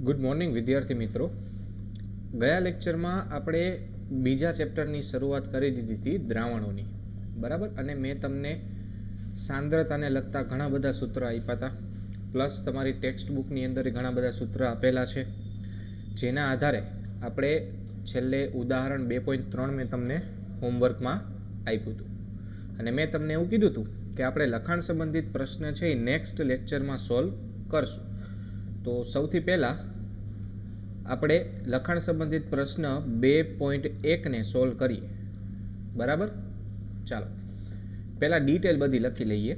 Good morning વિદ્યાર્થી મિત્રો. ગયા લેક્ચરમાં આપણે બીજા ચેપ્ટરની શરૂઆત કરી દીધી હતી દ્રાવણોની, બરાબર. અને મેં તમને સાંદ્રતાને લગતા ઘણા બધા સૂત્ર આપ્યા હતા, પ્લસ તમારી ટેક્સ્ટ બુકની અંદર ઘણા બધા સૂત્ર આપેલા છે, જેના આધારે આપણે છેલ્લે ઉદાહરણ 2.3 મેં તમને હોમવર્કમાં આપ્યું હતું. અને મેં તમને એવું કીધું હતું કે આપણે લખાણ સંબંધિત પ્રશ્ન છે એ નેક્સ્ટ લેક્ચરમાં સોલ્વ કરશું. તો સૌથી પહેલાં આપણે લખાણ સંબંધિત પ્રશ્ન 2.1ને સોલ્વ કરીએ, બરાબર. ચાલો પહેલાં ડિટેલ બધી લખી લઈએ.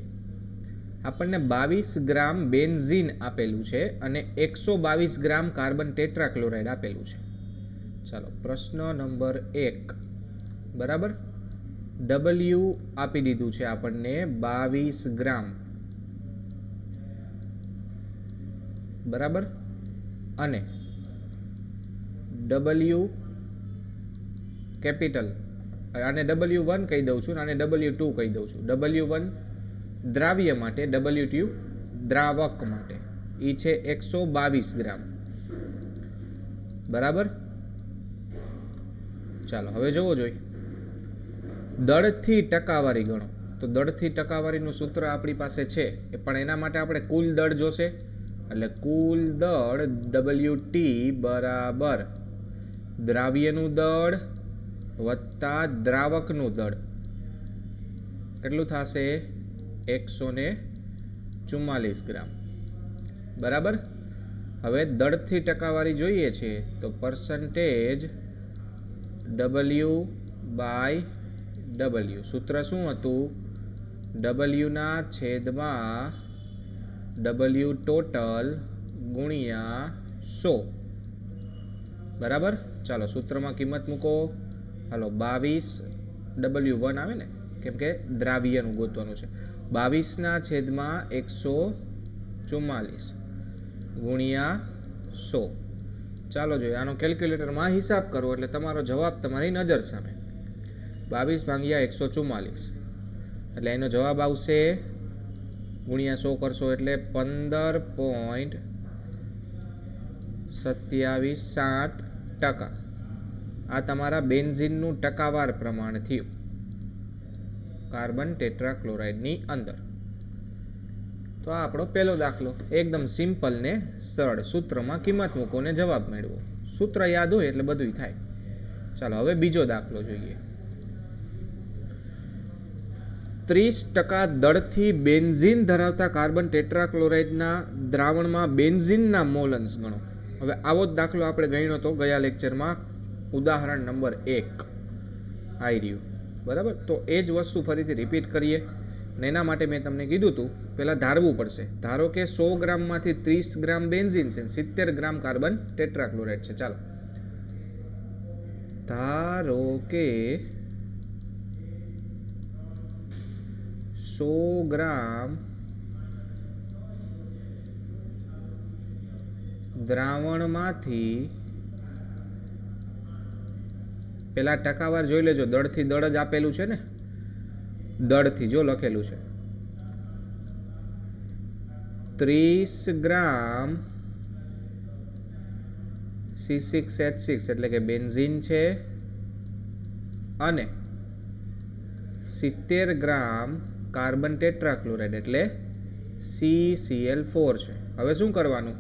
આપણને 22 ગ્રામ બેન્ઝીન આપેલું છે અને 122 ગ્રામ કાર્બન ટેટ્રાક્લોરાઇડ આપેલું છે. ચાલો પ્રશ્ન નંબર 1, બરાબર. W આપી દીધું છે આપણને 22 ગ્રામ, બરાબર. અને W કેપિટલ, આને W1 કહી દઉં છું અને આને W2 કહી દઉં છું. W1 દ્રાવ્ય માટે, W2 દ્રાવક માટે. એ છે 122 ગ્રામ, બરાબર. ચાલો હવે જોવો જોઈએ દળથી ટકાવારી ગણો. તો દળથી ટકાવારીનું સૂત્ર આપણી પાસે છે, પણ એના માટે આપણે કુલ દળ જોશે. એટલે કુલ દળ WT બરાબર દ્રાવ્યનું દળ વત્તા દ્રાવકનું દળ કેટલું થશે? 144 ગ્રામ, બરાબર. હવે દળથી ટકાવારી જોઈએ છે તો પર્સન્ટેજ W/W. સૂત્ર શું હતું? W ના છેદમાં W ટોટલ ગુણ્યા 100, બરાબર. ચાલો સૂત્રમાં કિંમત મૂકો. હાલો 22 W1 આવે ને, કેમ કે દ્રાવ્યનું ગોતવાનું છે. 22 ના છેદમાં 144 ગુણ્યા 100. ચાલો જોઈએ આનો કેલ્ક્યુલેટરમાં હિસાબ કરો એટલે તમારો જવાબ તમારી નજર સામે. 22/144 એટલે એનો જવાબ આવશે ગુણ્યા 100 કરશો એટલે 15.277%. આ તમારા બેન્ઝીનનું ટકાવાર પ્રમાણ થયું કાર્બન ટેટ્રાક્લોરાઇડની અંદર. તો આ આપણો પહેલો દાખલો એકદમ સિમ્પલ ને સરળ. સૂત્રમાં કિંમત મૂકો ને જવાબ મેળવો. સૂત્ર યાદ હોય એટલે બધું થાય. ચાલો હવે બીજો દાખલો જોઈએ. 30% દળથી બેન્ઝીન ધરાવતા કાર્બન ટેટ્રાક્લોરાઇડના દ્રાવણમાં બેન્ઝીનના મોલ અંશ ગણો. હવે આવો જ દાખલો આપણે ગણ્યો હતો ગયા લેક્ચરમાં, ઉદાહરણ નંબર 1 આવી રહ્યું, બરાબર. તો એ જ વસ્તુ ફરીથી રિપીટ કરીએ. અને એના માટે મેં તમને કીધું હતું પહેલાં ધારવું પડશે. ધારો કે 100 ગ્રામમાંથી 30 ગ્રામ બેન્ઝીન છે, 70 ગ્રામ કાર્બન ટેટ્રાક્લોરાઇડ છે. ચાલો ધારો કે 100 ગ્રામ દ્રાવણમાંથી, પેલા ટકાવાર જોઈ લેજો. દળથી દળ જ આપેલું છે ને, દળથી જો લખેલું છે 30 ગ્રામ C6H6 એટલે કે બેન્ઝીન છે અને 70 ગ્રામ કાર્બન ટેટ્રાક્લોરાઇડ એટલે CCl4 છે. હવે શું કરવાનું?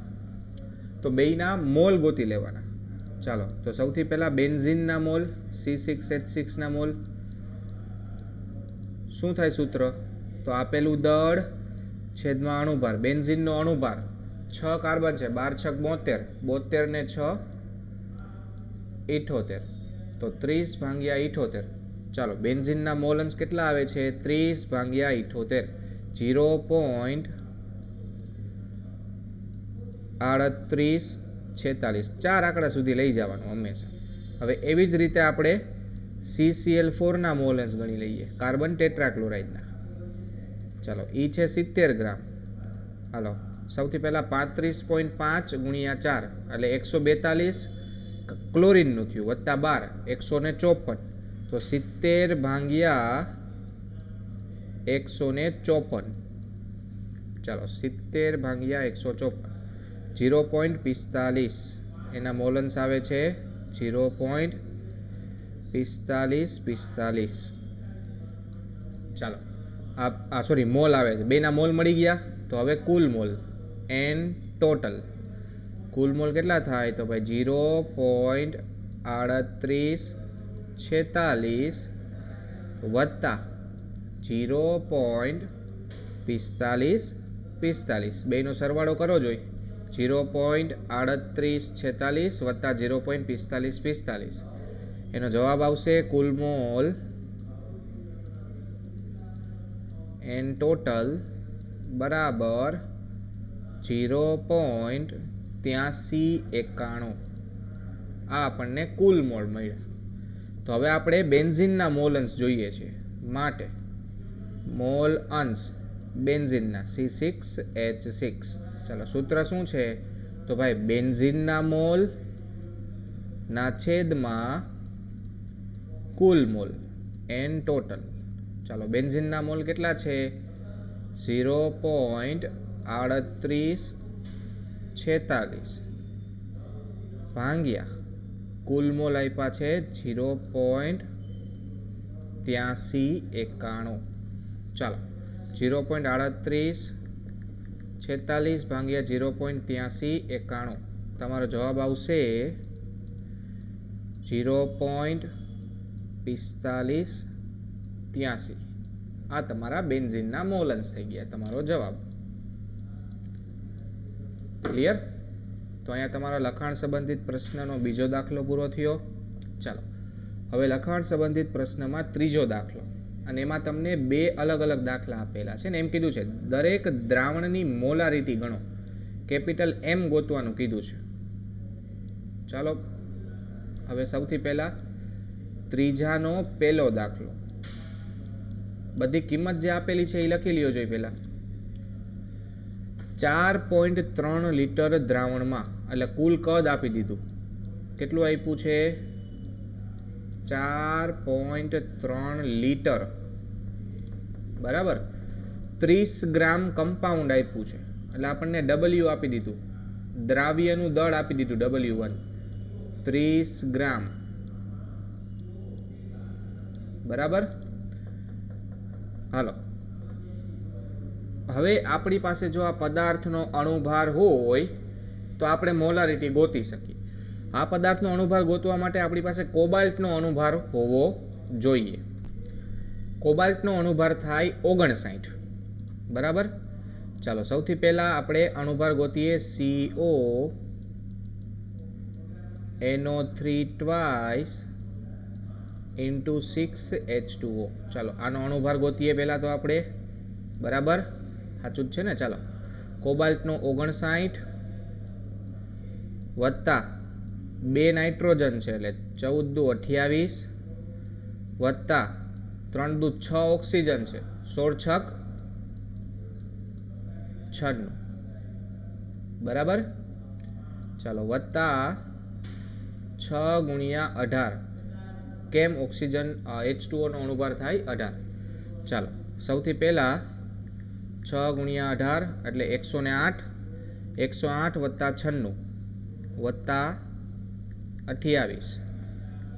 તો બેયના મોલ ગોતી લેવાના. ચાલો તો સૌથી પહેલા બેન્ઝીનના મોલ, C6H6 ના મોલ. શું થાય સૂત્ર? તો આપેલું દળ છેદમાં અણુભાર. બેન્ઝીનનો અણુભાર 6 કાર્બન છે, 12 × 6 72, 72 ને 6 78, તો 30/78. ચાલો બેન્ઝીનના મોલ અંશ કેટલા આવે છે? 30/78, 0.3846. 4 આંકડા સુધી લઈ જવાનું હંમેશા. હવે એવી જ રીતે આપણે CCl4 ના મોલ અંશ ગણી લઈએ કાર્બન ટેટ્રાક્લોરાઇડના. ચાલો એ છે 70 ગ્રામ. હાલો સૌથી પહેલાં 35.5 ગુણ્યા 4 એટલે 142 ક્લોરીનનું થયું, વત્તા 12 154. તો 70/154. ચાલો 70/154. 0.45 એના મોલન્સ આવે છે 0.45. ચાલો સોરી મોલ આવે છે, બેના મોલ મળી ગયા. તો હવે કુલ મોલ એન ટોટલ કુલ મોલ કેટલા થાય તો ભાઈ 0.3846 વત્તા 0.45 બેનો સરવાળો કરો જોઈ. 0.3846 વત્તા 0.45 એનો જવાબ આવશે કુલ મોલ એન ટોટલ બરાબર 0.8391. આ આપણને કુલ મોલ મળ્યા. તો હવે આપણે બેન્ઝિનના મોલ અંશ જોઈએ છે, માટે મોલ અંશ બેન્ઝિનના C6H6. ચાલો સૂત્ર શું છે તો ભાઈ બેન્ઝિનના મોલ ના છેદમાં કુલ મોલ એન ટોટલ. ચાલો બેન્ઝિનના મોલ કેટલા છે 0.3846 ભાગ્યા કુલ મોલ આપ્યા છે 0.8391. ચાલો 0.3846 ભાગ્યા 0.8391 તમારો જવાબ આવશે 0.4583. આ તમારા બેન્ઝિનના મોલ અંશ થઈ ગયા, તમારો જવાબ. ક્લિયર? તો અહીંયા તમારા લખાણ સંબંધિત પ્રશ્નનો બીજો દાખલો પૂરો થયો. ચાલો હવે લખાણ સંબંધિત પ્રશ્નમાં ત્રીજો દાખલો, અને એમાં તમને બે અલગ અલગ દાખલા આપેલા છે ને એમ કીધું છે દરેક દ્રાવણની મોલારિટી ગણો, કેપિટલ M ગોતવાનું કીધું છે. ચાલો હવે સૌથી પહેલા ત્રીજાનો પહેલો દાખલો, બધી કિંમત જે આપેલી છે એ લખી લ્યો જોઈએ. પહેલા 4.3 લિટર દ્રાવણમાં, એટલે કુલ કદ આપી દીધું, કેટલું આપ્યું છે 4.3 લિટર બરાબર. 30 ગ્રામ કમ્પાઉન્ડ આપ્યું છે, એટલે આપણને W આપી દીધું, દ્રાવ્યનું દળ આપી દીધું W1 30 ગ્રામ બરાબર. હાલો હવે આપણી પાસે જો આ પદાર્થનો અણુભાર હોય તો આપણે મોલારિટી ગોતી શકીએ. આ પદાર્થનો અણુભાર ગોતવા માટે આપણી પાસે કોબાલ્ટનો અણુભાર હોવો જોઈએ. કોબાલ્ટનો અણુભાર થાય 59 બરાબર. ચાલો સૌથી પહેલા આપણે અણુભાર ગોતીએ CONO3 twice into 6H2O. ચાલો આનો અણુભાર ગોતીએ પહેલા તો આપણે બરાબર, સાચું જ છે ને. ચાલો કોબાલ્ટનો 59 વત્તા 2 નાઇટ્રોજન છે એટલે 14 દુ 28 વત્તા 3 દુ 6 ઓક્સિજન છે 16 છક 96 બરાબર. ચાલો વત્તા 6 ગુણ્યા 18, કેમ ઓક્સિજન H2O નો અણુભાર થાય 18. ચાલો સૌથી પહેલા 6 ગુણ્યા 18 એટલે 108, 108 વત્તા 96 વત્તા 28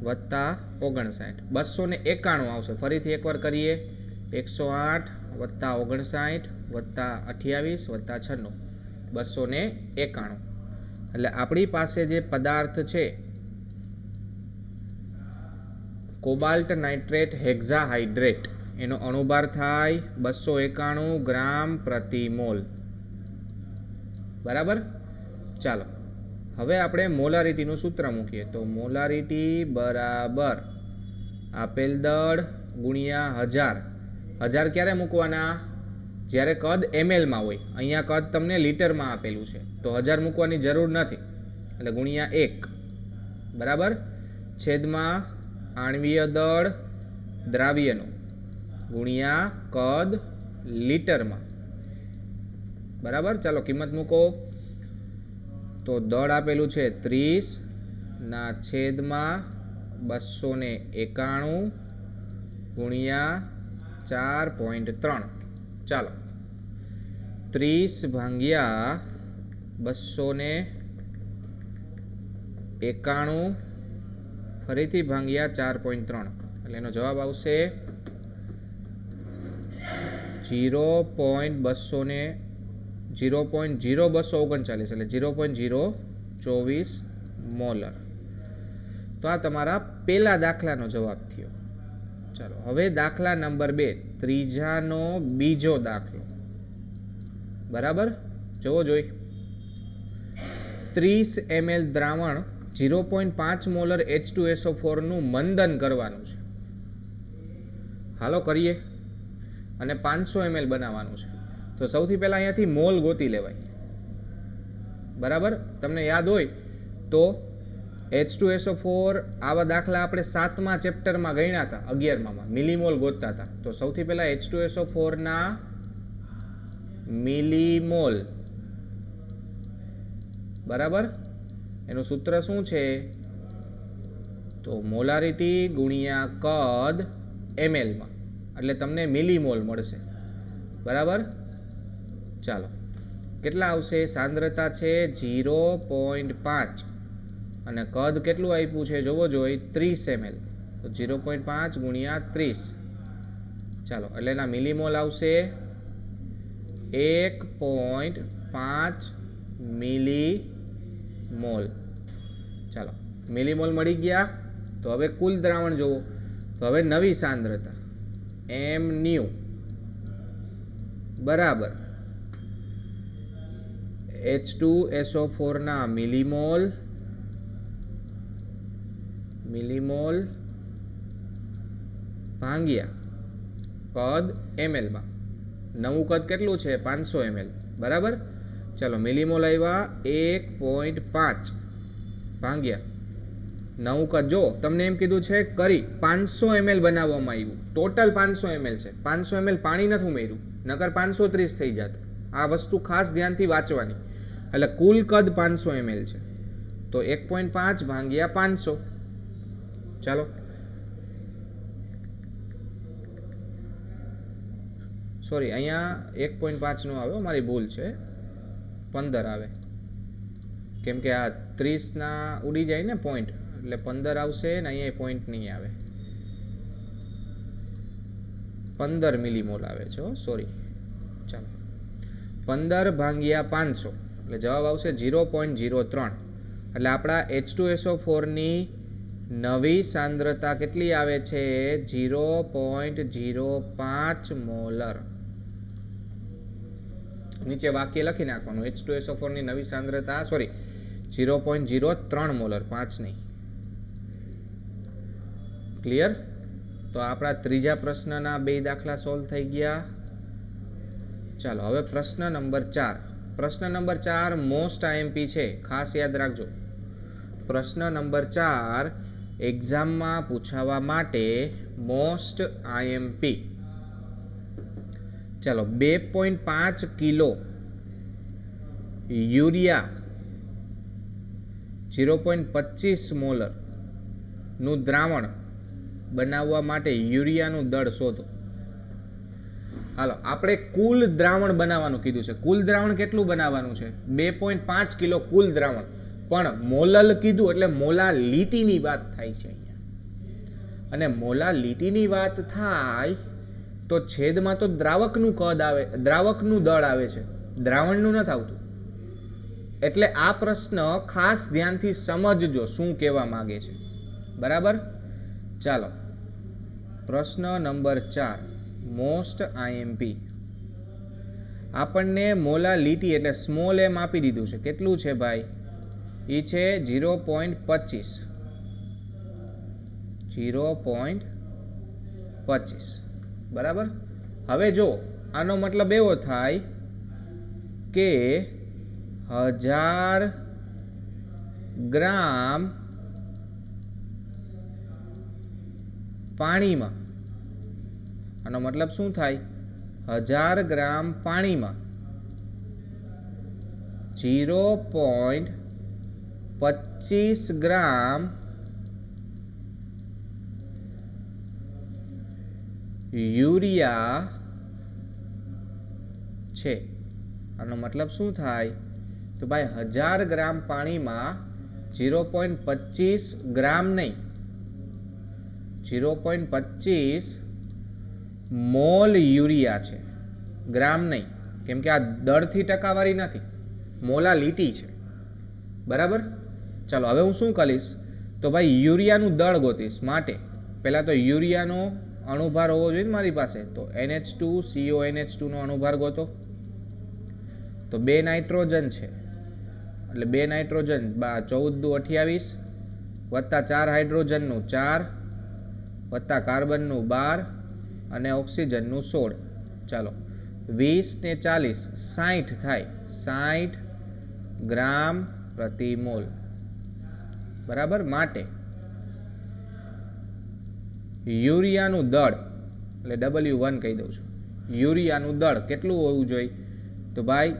વત્તા 59 291 આવશે. ફરીથી એકવાર કરીએ 108 વત્તા 59 વત્તા 28 વત્તા 96 291. એટલે આપણી પાસે જે પદાર્થ છે કોબાલ્ટ નાઇટ્રેટ હેક્ઝાહાઇડ્રેટ, એનો અણુભાર થાય 291 ગ્રામ પ્રતિ મોલ બરાબર. ચાલો હવે આપણે મોલારિટીનું સૂત્ર મૂકીએ તો મોલારિટી બરાબર આપેલ દળ ગુણ્યા 1000. 1000 ક્યારે મૂકવાના? જ્યારે કદ mlમાં હોય. અહીંયા કદ તમને લીટરમાં આપેલું છે તો 1000 મૂકવાની જરૂર નથી, એટલે ગુણ્યા 1 બરાબર. છેદમાં આણ્વીય દળ દ્રાવ્યનું ગુણ્યા કદ લીટરમાં બરાબર. ચાલો કિંમત મૂકો તો દળ આપેલું છે 30 ના છેદમાં 291 ગુણ્યા 4.3. ચાલો 30 ભાગ્યા 291 ફરીથી ભાંગ્યા 4.3 એટલે એનો જવાબ આવશે 0.0239 એટલે 0.024 મોલર. તો આ તમારા પહેલા દાખલાનો જવાબ થયો. ચાલો હવે દાખલા નંબર 2, ત્રીજાનો બીજો દાખલો. બરાબર, જોવો જોઈ. 30 ml દ્રાવણ 0.5 મોલર H2SO4 નું મંદન કરવાનું છે. હાલો કરીએ. અને 500 ml બનાવવાનું છે. તો સૌથી પહેલા અહીંયાથી મોલ ગોતી લેવાય. બરાબર, તમને યાદ હોય તો H2SO4 આવા દાખલા આપણે 7મા ચેપ્ટરમાં ગણ્યા હતા, 11માં મિલીમોલ ગોતતા હતા. તો સૌથી પહેલા H2SO4 ના મિલીમોલ. બરાબર, એનું સૂત્ર શું છે? તો મોલારિટી ગુણ્યા કદ ml માં, એટલે તમને મિલીમોલ મળશે. બરાબર, ચાલો કેટલા આવશે? સાંદ્રતા છે 0.5 અને કદ કેટલું આપ્યું છે જોવો જોઈ, 30 ml. તો 0.5 ગુણ્યા 30. ચાલો એટલે એના મિલીમોલ આવશે 1.5 મિલીમોલ. ચાલો મિલીમોલ મળી ગયા. તો હવે કુલ દ્રાવણ જોવો. તો હવે નવી સાંદ્રતા mnu બરાબર H2SO4 ના મિલીમોલ ભાંગ્યા કદ ml માં. નવું કદ કેટલું છે? 500 ml. બરાબર, ચાલો મિલીમોલ આવ્યા 1.5 ભાંગ્યા નવું કદ. જો તમને એમ કીધું છે કરી 500 ml બનાવવામાં આવ્યું, ટોટલ 500 ml છે. 500 ml પાણી નથી ઉમેર્યું, નકર 530 થઈ જાત. આ વસ્તુ ખાસ ધ્યાનથી વાંચવાની. એટલે કુલ કદ 500 ml છે. તો 1.5 ભાંગ્યા 500. ચાલો સોરી, અહીંયા 1.5 નો આવ્યો, મારી ભૂલ છે, 15 આવે. કેમ કે આ 30 ના ઉડી જાય ને પોઈન્ટ, એટલે 15 આવશે ને અહીંયા પોઈન્ટ નહીં આવે. 15 મિલીમોલ આવે છે, સોરી. ચાલો 15 ભાંગ્યા 500 એટલે જવાબ આવશે 0.03. એટલે આપણા H2SO4 ની નવી સાંદ્રતા કેટલી આવે છે? 0.05 મોલર. નીચે વાક્ય લખી નાખવાનું, H2SO4 ની નવી સાંદ્રતા 0.03 મોલર, 5 નહીં. ક્લિયર? તો આપણા ત્રીજા પ્રશ્નના 2 દાખલા સોલ્વ થઈ ગયા. ચાલો હવે પ્રશ્ન નંબર 4. પ્રશ્ન નંબર 4 મોસ્ટ IMP છે, ખાસ યાદ રાખજો. પ્રશ્ન નંબર 4 એક્ઝામમાં પૂછાવા માટે મોસ્ટ IMP. ચાલો 2.5 કિલો યુરિયા 0.25 મોલર નું દ્રાવણ બનાવવા માટે યુરિયાનું દળ શોધો. હાલો આપણે કુલ દ્રાવણ બનાવવાનું કીધું છે. કુલ દ્રાવણ કેટલું બનાવવાનું છે? 2.5 કિલો કુલ દ્રાવણ. પણ મોલલ કીધું એટલે મોલાલિટીની વાત થાય છે અહીંયા. અને મોલાલિટીની વાત થાય તો છેદમાં તો દ્રાવકનું કદ આવે, દ્રાવકનું દળ આવે છે, દ્રાવણનું નથી આવતું. એટલે આ પ્રશ્ન ખાસ ધ્યાનથી સમજજો શું કહેવા માંગે છે. બરાબર, ચાલો પ્રશ્ન નંબર 4 મોસ્ટ IMP. આપણને મોલાલિટી એટલે સ્મોલ m આપી દીધું છે. કેટલું છે ભાઈ? એ છે 0.25. 0.25. બરાબર. હવે જો આનો મતલબ એવો થાય કે 1000 ગ્રામ પાણીમાં, આનો મતલબ શું થાય? 1000 ગ્રામ પાણીમાં 0.25 ગ્રામ યુરિયા છે. આનો મતલબ શું થાય? તો ભાઈ 1000 ગ્રામ પાણીમાં 0.25 ગ્રામ નહીં, 0.25 મોલ યુરિયા છે, ગ્રામ નહીં, કેમ કે આ દળથી ટકાવારી નથી, મોલાલિટી છે, બરાબર. ચાલો હવે હું શું કરીશ, તો ભાઈ યુરિયાનું દળ ગોતીશ. માટે પહેલાં તો યુરિયાનો અણુભાર હોવો જોઈએ ને મારી પાસે, તો NH2CONH2 નો અણુભાર ગોતો. તો 2 નાઇટ્રોજન છે એટલે 2 નાઇટ્રોજન 14 દુ 28 વત્તા 4 હાઇડ્રોજનનું 4 વત્તા કાર્બનનું 12 અને ઓક્સિજનનું 16. ચાલો 20 ને 40 60 થાય, 60 ગ્રામ પ્રતિ મોલ, બરાબર. માટે યુરિયાનું દળ એટલે W1 કહી દઉં છું, યુરિયાનું દળ કેટલું હોવું જોઈએ, તો ભાઈ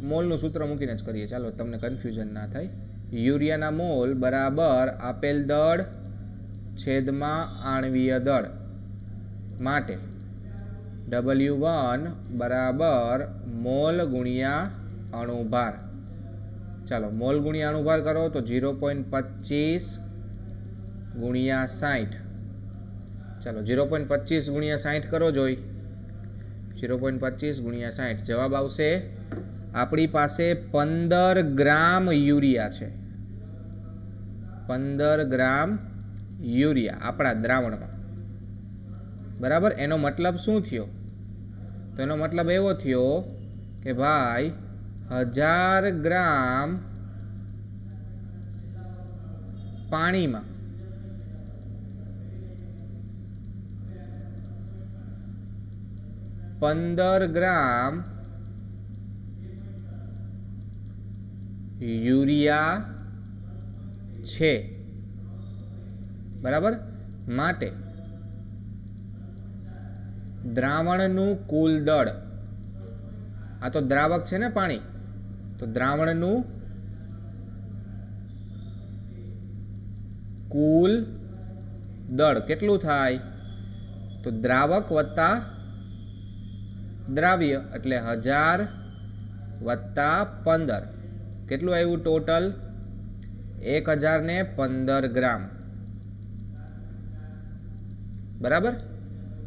મોલનું સૂત્ર મૂકીને જ કરીએ, ચાલો તમને કન્ફ્યુઝન ના થાય. યુરિયાના મોલ બરાબર આપેલ દળ છેદમાં આણ્વીય દળ. માટે W1 બરાબર મોલ ગુણ્યા અણુભાર. ચાલો મોલ ગુણ્યા અણુભાર કરો તો 0.25 ગુણ્યા 60. ચાલો 0.25 ગુણ્યા 60 કરો જોઈ, 0.25 ગુણ્યા 60 જવાબ આવશે આપણી પાસે 15 ગ્રામ યુરિયા છે, 15 ગ્રામ યુરિયા આપણા દ્રાવણમાં, બરાબર. એનો મતલબ શું થયો, તો એનો મતલબ એવો થયો કે ભાઈ 1000 ગ્રામ પાણીમાં 15 ગ્રામ યુરિયા છે, બરાબર. માટે દ્રાવણનું કુલ દળ, આ તો દ્રાવક છે ને પાણી, તો દ્રાવણનું કુલ દળ કેટલું થાય, તો દ્રાવક વત્તા દ્રાવ્ય એટલે 1000 વત્તા 15 કેટલું આવ્યું ટોટલ, 1015 ગ્રામ, બરાબર.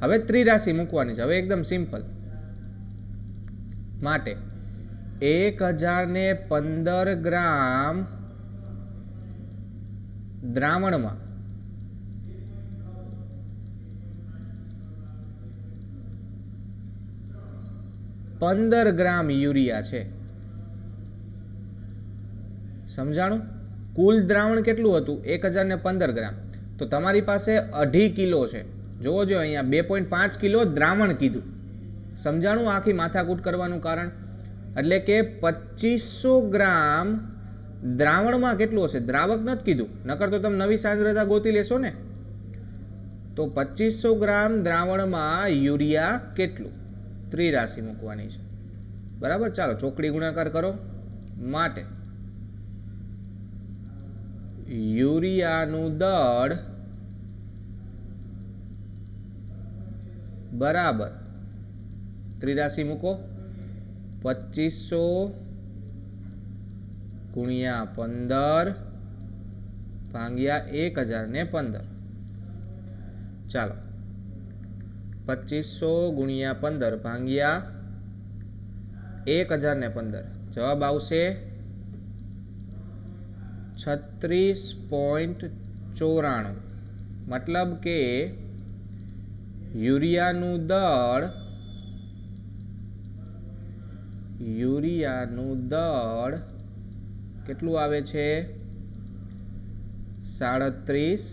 હવે ત્રિરાશિ મૂકવાની છે, હવે એકદમ સિમ્પલ. માટે 1015 ગ્રામ દ્રાવણમાં 15 ગ્રામ યુરિયા છે, સમજાણું. કુલ દ્રાવણ કેટલું હતું, 1015 ગ્રામ. તો તમારી પાસે 2.5 કિલો છે, જોવો જો અહીંયા 2.5 કિલો દ્રાવણ કીધું, સમજાણું. આખી માથાકૂટ કરવાનું કારણ એટલે કે 2500 ગ્રામ દ્રાવણમાં કેટલું હશે, દ્રાવક નથી કીધું, નકર તો તમે નવી સાંદ્રતા ગોતી લેશો ને. તો 2500 ગ્રામ દ્રાવણમાં યુરિયા કેટલું, ત્રિરાશિ મૂકવાની છે, બરાબર. ચાલો ચોકડી ગુણાકાર કરો. માટે યુરિયાનું દળ બરાબર ત્રિરાશિ મૂકો, 2500 ગુણ્યા 15 ભાગ્યા 1015. ચાલો 2500 ગુણ્યા 15 ભાગ્યા 1015 જવાબ આવશે 36.94. મતલબ કે યુરિયાનું દળ કેટલું આવે છે, 37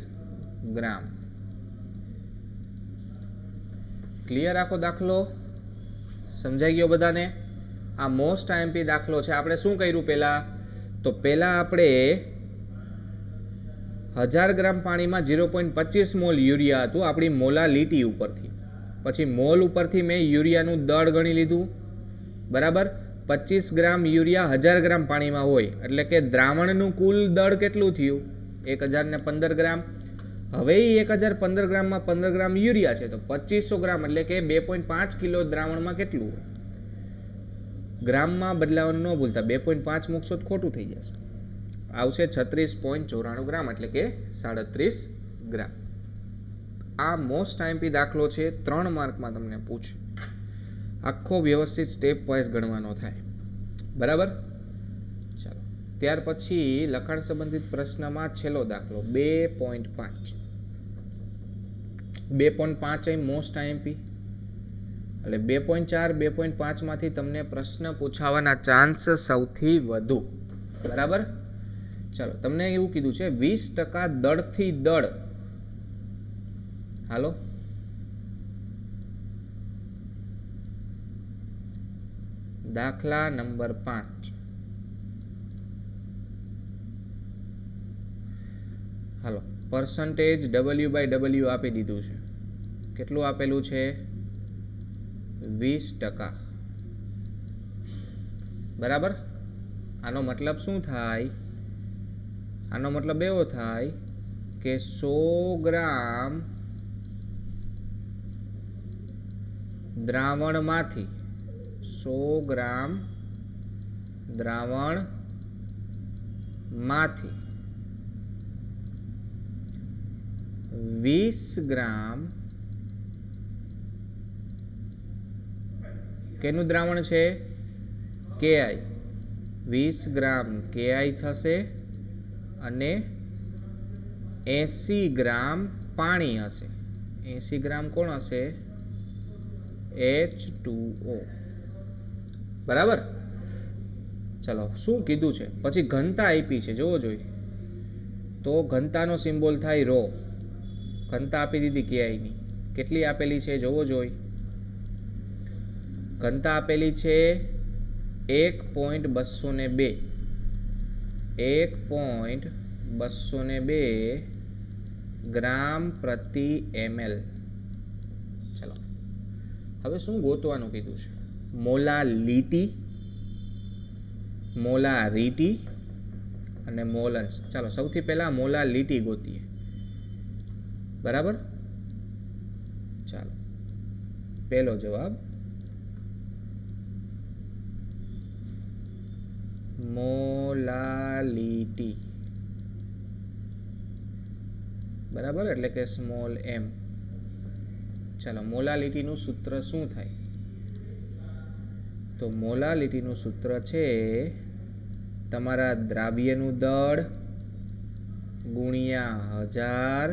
ગ્રામ. ક્લિયર આખો દાખલો સમજાઈ ગયો બધાને. આ મોસ્ટ આઈએમપી દાખલો છે. આપણે શું કર્યું પહેલા, તો પહેલા આપણે 1000 ગ્રામ પાણીમાં 0.25 મોલ યુરિયા હતું આપણી મોલાલિટી ઉપરથી. પછી મોલ ઉપરથી મેં યુરિયાનું દળ ગણી લીધું, બરાબર. 25 ગ્રામ યુરિયા 1000 ગ્રામ પાણીમાં હોય એટલે કે દ્રાવણનું કુલ દળ કેટલું થયું, 1015 ગ્રામ. હવે 1015 ગ્રામમાં 15 ગ્રામ યુરિયા છે તો 2500 ગ્રામ એટલે કે 2.5 કિલો દ્રાવણમાં કેટલું હોય, ગ્રામમાં બદલાવાનું ન ભૂલતા. 2.5 મૂકશો તો ખોટું થઈ જશે. આવશે 36.94 ગ્રામ એટલે કે 37 ગ્રામ. આ મોસ્ટ આઈએમપી દાખલો છે, 3 માર્કમાં તમને પૂછે. આખો વ્યવસ્થિત સ્ટેપ વાઇઝ ગણવાનો થાય. બરાબર. ચાલો, ત્યાર પછી લખાણ સંબંધિત પ્રશ્નમાં છેલ્લો દાખલો 2.5. 2.5 અહીં મોસ્ટ આઈએમપી એટલે 2.4 2.5 માંથી તમને પ્રશ્ન પૂછાવાના ચાન્સ સૌથી વધુ. બરાબર. ચાલો, તમને એવું કીધું છે 20% દળથી દળ. હાલો, દાખલા નંબર 5. હાલો, પર્સન્ટેજ W/W આપી દીધું છે. કેટલું આપેલું છે? 20%. બરાબર. આનો મતલબ શું થાય? આનો મતલબ એવો થાય કે 100 ગ્રામ દ્રાવણમાંથી 100 ગ્રામ દ્રાવણમાંથી 20 ગ્રામ કેનું દ્રાવણ છે? KI. 20 ગ્રામ KI થશે અને 80 ગ્રામ પાણી હશે. 80 ગ્રામ કોણ હશે? H2O. બરાબર. ચલો, શું કીધું છે? પછી ઘનતા આપી છે, જોવો જોઈએ. તો ઘનતાનો સિમ્બોલ થાય ρ. ઘનતા આપી દીધી KI ની. કેટલી આપેલી છે જોવો જોઈએ. ઘનતા આપેલી છે 1.202. 1.202 ગ્રામ પ્રતિ ml. ચલો, હવે શું ગોતવાનું કીધું છે? મોલાલિટી, મોલારિટી અને મોલન્સ. ચાલો, સૌથી પહેલા મોલાલિટી ગોતીએ. બરાબર. ચાલો, પહેલો જવાબ મોલાલિટી. બરાબર, એટલે કે સ્મોલ m. ચાલો, મોલાલિટીનું સૂત્ર શું થાય? તો મોલાલિટીનું સૂત્ર છે તમારા દ્રાવ્યનું દળ ગુણ્યા 1000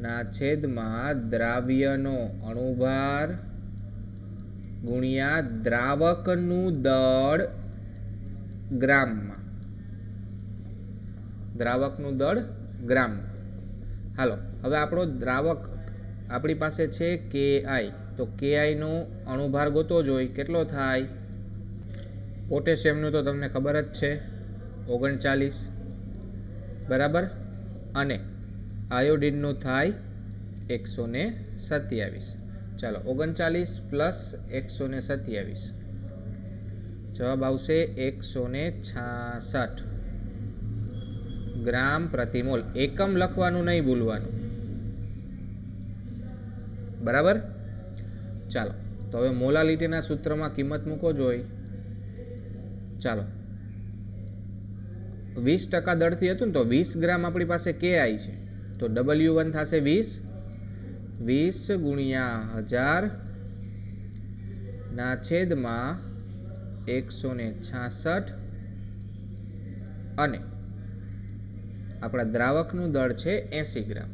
ના છેદમાં દ્રાવ્યનો અણુભાર ગુણ્યા દ્રાવકનું દળ ગ્રામમાં. દ્રાવકનું દળ ગ્રામમાં. હાલો, હવે આપણો દ્રાવક આપણી પાસે છે KI. તો KI નો અણુભાર ગોતવો જોઈએ. કેટલો થાય? પોટેશિયમનું તો તમને ખબર જ છે, 39. બરાબર. અને આયોડિનનું થાય 127. ચાલો, 39 પ્લસ 127 જવાબ આવશે 166 ગ્રામ પ્રતિ મોલ. એકમ લખવાનું નહીં ભૂલવાનું. બરાબર. ચાલો, તો હવે મોલાલિટીના સૂત્રમાં કિંમત મૂકો જોઈએ. ચાલો, 20% દળથી હતું ને, તો 20 ગ્રામ આપણી પાસે KI છે, તો W1 થશે 20. 20 ગુણ્યા 1000 ના છેદમાં 166 અને આપણા દ્રાવકનું દળ છે 80 ગ્રામ.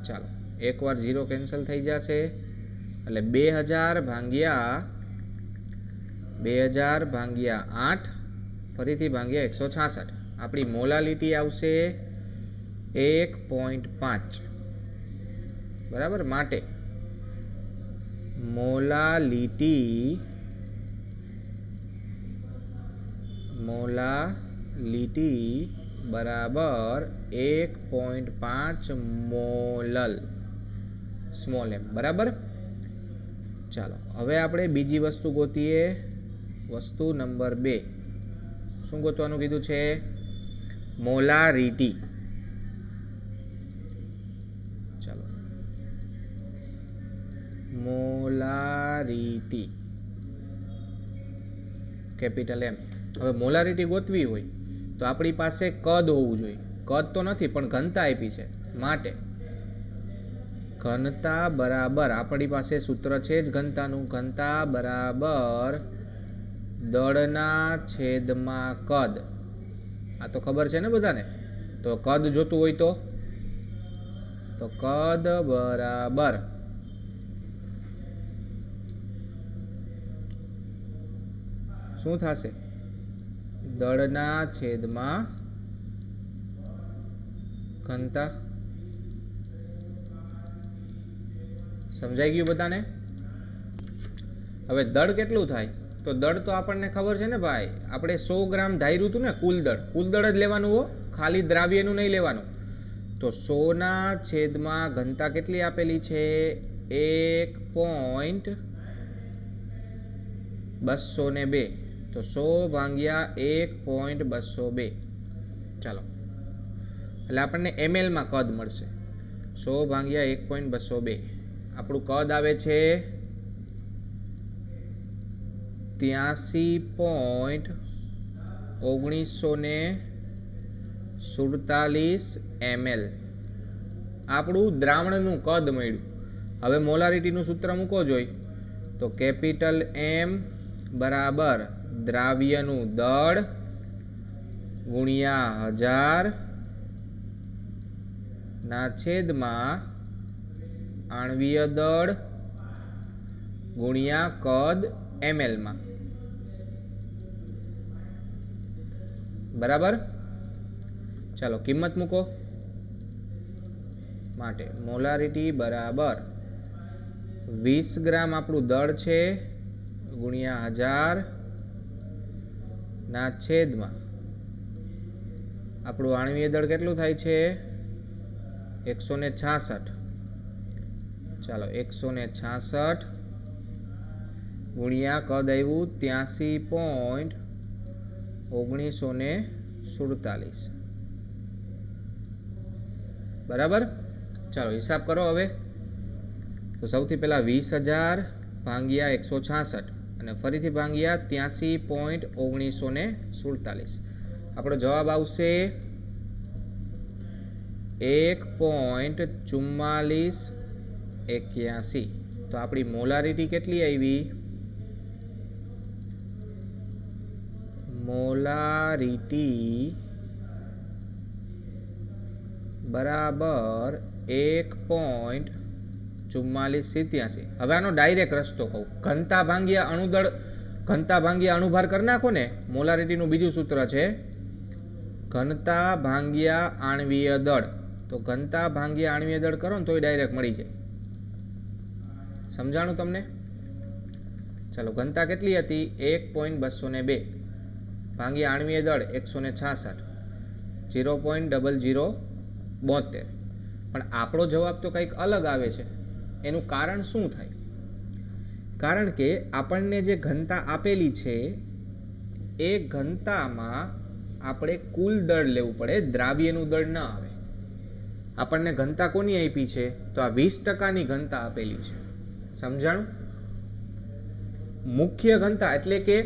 ચાલો, એકવાર 0 કેન્સલ થઈ જશે એટલે 2000 ભાગ્યા 8 ફરીથી ભાગ્યા 166. આપણી મોલાલિટી આવશે 1.5. બરાબર. માટે મોલાલિટી બરાબર 1.5 મોલલ સ્મોલ m. બરાબર. ચાલો, હવે આપણે બીજી વસ્તુ ગોતીએ. વસ્તુ નંબર 2. શું ગોતવાનું કીધું છે? મોલારિટી. ચાલો, મોલારિટી. કેપિટલ એમ. હવે મોલારિટી ગોતવી હોય તો આપણી પાસે કદ હોવું જોઈએ. કદ તો નથી પણ ઘનતા આપી છે, માટે ઘનતા બરાબર આપણી પાસે સૂત્ર છે જ ઘનતાનું. ઘનતા બરાબર દળના છેદમાં કદ. આ તો ખબર છે ને બધાને. તો કદ જોતું હોય તો કદ બરાબર શું થશે? દળના છેદમાં ઘનતા. સમજાઈ ગયું બધાને? હવે દળ કેટલું થાય? તો દળ તો આપણને ખબર છે ને ભાઈ, આપણે 100 ગ્રામ ધાર્યું હતું ને કુલ દળ. કુલ દળ જ લેવાનું હો, ખાલી દ્રાવ્યનું નહીં લેવાનું. તો 100 ના છેદમાં ઘનતા કેટલી આપેલી છે? 1.202. તો 100 ભાગ્યા 1.202. ચાલો, એટલે આપણને ml માં કદ મળશે. 100 ભાગ્યા 1.202. આપણું કદ આવે છે 83.1947 ml. આપણું દ્રાવણનું કદ મળ્યું. હવે મોલારિટીનું સૂત્ર મૂકો જોઈ તો કેપિટલ M બરાબર દ્રાવ્યનું દળ ગુણ્યા 1000 ના છેદમાં આણ્વીય દળ ગુણ્યા કદ ml માં. બરાબર? ચાલો કિંમત મૂકો. માટે મોલારિટી બરાબર 20 ગ્રામ આપણું દળ છે ગુણ્યા 1000 ના છેદમાં આપણું આણ્વીય દળ કેટલું થાય છે? 166. ચાલો 166 ગુણ્યા કદ આવ્યું 83.1947. બરાબર? ચાલો હિસાબ કરો હવે. તો સૌથી પહેલા 20,000 ભાગ્યા 166 અને ફરીથી ભાગ્યા 83.1947. આપણો જવાબ આવશે 1.4481. તો આપણી મોલારિટી કેટલી આવી? મોલારિટી બરાબર 1.4487. હવે આનો ડાયરેક્ટ રસ્તો કહું. ઘનતા ભાંગ્યા અણુદળ, ઘનતા ભાંગ્યા અણુભાર કરી નાખો ને. મોલારિટીનું બીજું સૂત્ર છે ઘનતા ભાંગ્યા આણ્વીય દળ. તો ઘનતા ભાંગ્યા આણ્વીય દળ કરો ને તોય ડાયરેક્ટ મળી જાય. સમજાણું તમને? ચાલો, ઘનતા કેટલી હતી? 1.202 ભાંગ્યા આણ્વીય દળ 166, 0.0072. પણ આપણો જવાબ તો કંઈક અલગ આવે છે. એનું કારણ શું થાય? કારણ કે આપણને જે ઘનતા આપેલી છે એ ઘનતામાં આપણે કુલ દળ લેવું પડે, દ્રાવ્યનું દળ ન આવે. આપણને ઘનતા કોની આપી છે? તો આ 20%ની ઘનતા આપેલી છે. સમજાણું? મુખ્ય ઘનતા એટલે કે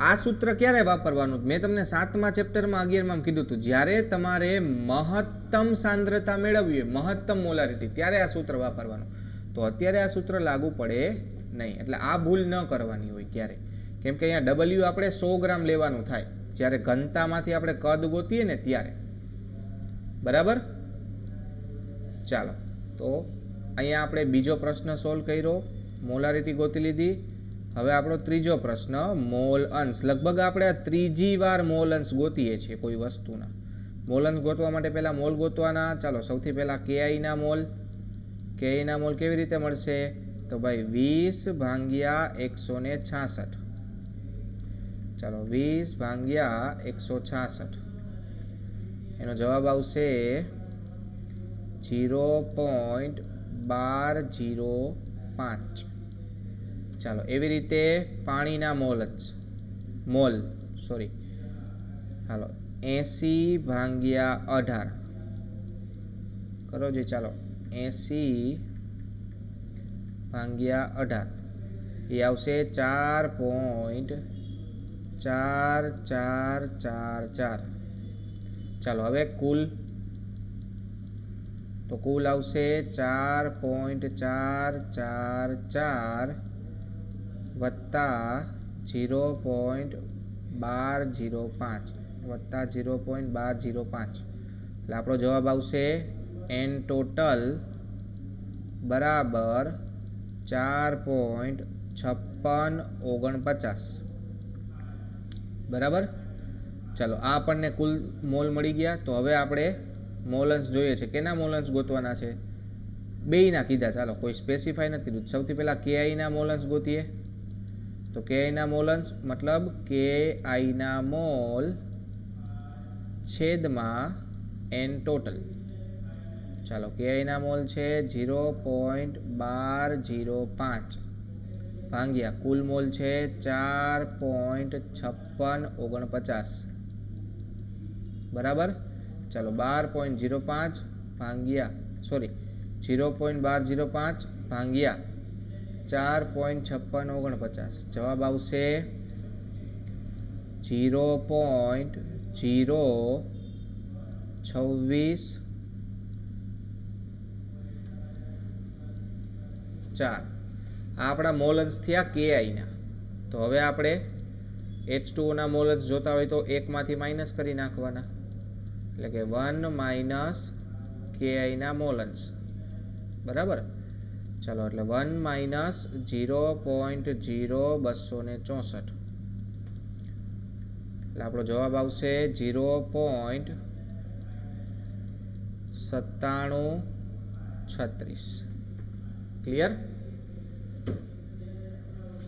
આ સૂત્ર ક્યારે વાપરવાનું? મેં તમને 7મા ચેપ્ટરમાં 11માં કીધું હતું, જ્યારે તમારે મહત્તમ સાંદ્રતા મેળવવી હોય, મહત્તમ મોલારિટી, ત્યારે આ સૂત્ર વાપરવાનું. તો અત્યારે આ સૂત્ર લાગુ પડે નહીં. એટલે આ ભૂલ ન કરવાની હોય ક્યારે. કેમ કે અહીંયા W આપણે 100 ગ્રામ લેવાનું થાય જ્યારે ઘનતામાંથી આપણે કદ ગોતીએ ને ત્યારે. બરાબર? ચાલો, તો અહીંયા આપણે બીજો પ્રશ્ન સોલ્વ કર્યો, મોલારિટી ગોતી લીધી. હવે આપણો ત્રીજો પ્રશ્ન, મોલ અંશ. લગભગ આપણે આ ત્રીજી વાર મોલ અંશ ગોતીએ છીએ કોઈ વસ્તુના. મોલ અંશ ગોતવા માટે પહેલા મોલ ગોતવાના. ચાલો, સૌથી પહેલા Ki ના મોલ. Ki ના મોલ કેવી રીતે મળશે? તો ભાઈ 20 ભાગ્યા 166. ચાલો, 20 ભાગ્યા 166. એનો જવાબ આવશે 0.1205. ચાલો, એવી રીતે પાણીના મોલ હાલો 80 ભાગ્યા 18 કરો જે. ચાલો, 80 ભાગ્યા 18 એ આવશે 4.2 4 4 4 4. ચાલો હવે કુલ, તો કુલ આવશે 4.444 વત્તા 0.1205 વત્તા 0.1205, એટલે આપણો જવાબ આવશે એન ટોટલ બરાબર 4.5649. બરાબર. ચાલો આ આપણને કુલ મોલ મળી ગયા. તો હવે આપણે મોલન્સ જોઈએ છે. કેના મોલન્સ ગોતવાના છે? બેયના કીધા. ચાલો કોઈ સ્પેસિફાઈ નથી કીધું. સૌથી પહેલાં કેઆઈના મોલન્સ ગોતીએ. તો કેઆઈના મોલન્સ મતલબ કેઆઈના મોલ છેદમાં એન ટોટલ. ચાલો કેઆઈના મોલ છે 0.1205 ભાંગ્યા કુલ મોલ છે 4.5649. બરાબર. ચાલો 12.05 ભાંગ્યા 0.1205 ભાંગ્યા 4.5649. જવાબ આવશે 0.026 4. આ આપણા મોલન્સ થયા કેઆઈના. તો હવે આપણે H2O મોલન્સ જોતા હોય તો એકમાંથી માઇનસ કરી નાખવાના, એટલે કે 1 માઇનસ કેઆઈના મોલન્સ. બરાબર. ચાલો એટલે 1 માઇનસ 0.0264, એટલે આપણો જવાબ આવશે 0.9736. ક્લિયર?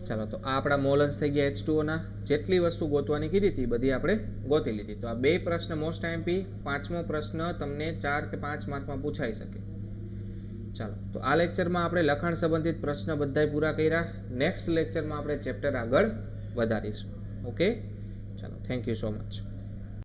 ચાલો તો આ આપણા મોલન્સ થઈ ગયા H2O. જેટલી વસ્તુ ગોતવાની કીધી હતી બધી આપણે ગોતી લીધી. તો આ બે પ્રશ્ન મોસ્ટ આઈએમપી, પાંચમો પ્રશ્ન તમને 4 કે 5 માર્કમાં પૂછાઈ શકે. ચાલો તો આ લેક્ચરમાં આપણે લખાણ સંબંધિત પ્રશ્ન બધાય પૂરા કર્યા. નેક્સ્ટ લેક્ચરમાં આપણે ચેપ્ટર આગળ વધારીશું. ઓકે, ચાલો, થેન્ક યુ સો મચ.